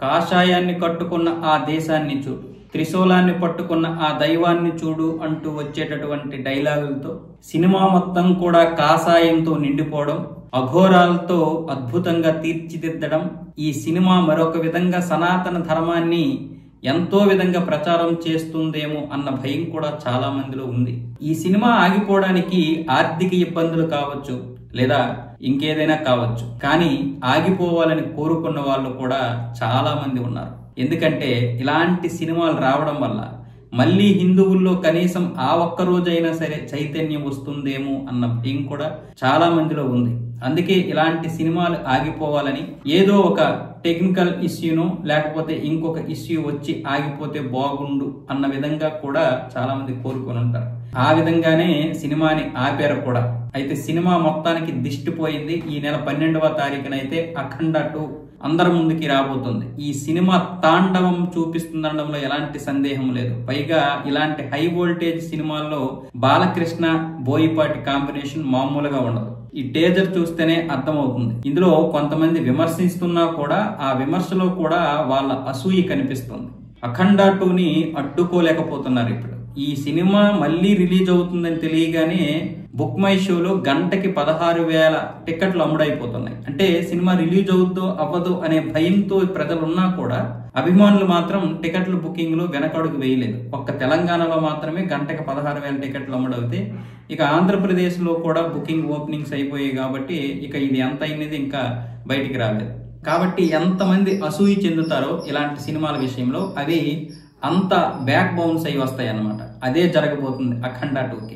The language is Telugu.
కాషాయాన్ని కట్టుకున్న ఆ దేశాన్ని చూడు, త్రిశూలాన్ని పట్టుకున్న ఆ దైవాన్ని చూడు అంటూ వచ్చేటటువంటి డైలాగులతో సినిమా మొత్తం కూడా కాషాయంతో నిండిపోవడం, అఘోరాలతో అద్భుతంగా తీర్చిదిద్దడం, ఈ సినిమా మరొక విధంగా సనాతన ధర్మాన్ని ఎంతో విధంగా ప్రచారం చేస్తుందేమో అన్న భయం కూడా చాలా మందిలో ఉంది. ఈ సినిమా ఆగిపోవడానికి ఆర్థిక ఇబ్బందులు కావచ్చు, లేదా ఇంకేదైనా కావచ్చు, కానీ ఆగిపోవాలని కోరుకున్న వాళ్ళు కూడా చాలా మంది ఉన్నారు. ఎందుకంటే ఇలాంటి సినిమాలు రావడం వల్ల మళ్ళీ హిందువుల్లో కనీసం ఆ ఒక్క రోజైనా సరే చైతన్యం వస్తుందేమో అన్న భయం కూడా చాలా మందిలో ఉంది. అందుకే ఇలాంటి సినిమాలు ఆగిపోవాలని, ఏదో ఒక టెక్నికల్ ఇష్యూను లేకపోతే ఇంకొక ఇష్యూ వచ్చి ఆగిపోతే బాగుండు అన్న విధంగా కూడా చాలా మంది కోరుకొని ఉంటారు. ఆ విధంగానే సినిమాని ఆపారు కూడా. అయితే సినిమా మొత్తానికి దిష్టిపోయింది. ఈ నెల 12వ తారీఖునైతే అఖండ 2 అందరి ముందుకి రాబోతుంది. ఈ సినిమా తాండవం చూపిస్తుందనడంలో ఎలాంటి సందేహం లేదు. పైగా ఇలాంటి హై వోల్టేజ్ సినిమాల్లో బాలకృష్ణ బోయపాటి కాంబినేషన్ మామూలుగా ఉండదు. ఈ టేజర్ చూస్తేనే అర్థమవుతుంది. ఇందులో కొంతమంది విమర్శిస్తున్నా కూడా ఆ విమర్శలో కూడా వాళ్ళ అసూయ కనిపిస్తుంది. అఖండ 2ని అడ్డుకోలేకపోతున్నారు. ఇప్పుడు ఈ సినిమా మళ్ళీ రిలీజ్ అవుతుందని తెలియగానే బుక్ మై షోలో గంటకి 16,000 టికెట్లు అమ్ముడైపోతున్నాయి. అంటే సినిమా రిలీజ్ అవుద్దో అవ్వదు అనే భయంతో ప్రజలున్నా కూడా అభిమానులు మాత్రం టికెట్ల బుకింగ్ లో వెనకడుగు వేయలేదు. ఒక్క తెలంగాణలో మాత్రమే గంటకి 16,000 టికెట్లు అమ్ముడవుతాయి. ఇక ఆంధ్రప్రదేశ్ లో కూడా బుకింగ్ ఓపెనింగ్స్ అయిపోయాయి కాబట్టి ఇక ఇది ఎంత అయినది ఇంకా బయటికి రాలేదు. కాబట్టి ఎంతమంది అసూయ చెందుతారో ఇలాంటి సినిమాల విషయంలో అవి అంత బ్యాక్ బౌన్స్ అయి వస్తాయి అన్నమాట. అదే జరగబోతుంది అఖండ 2కి.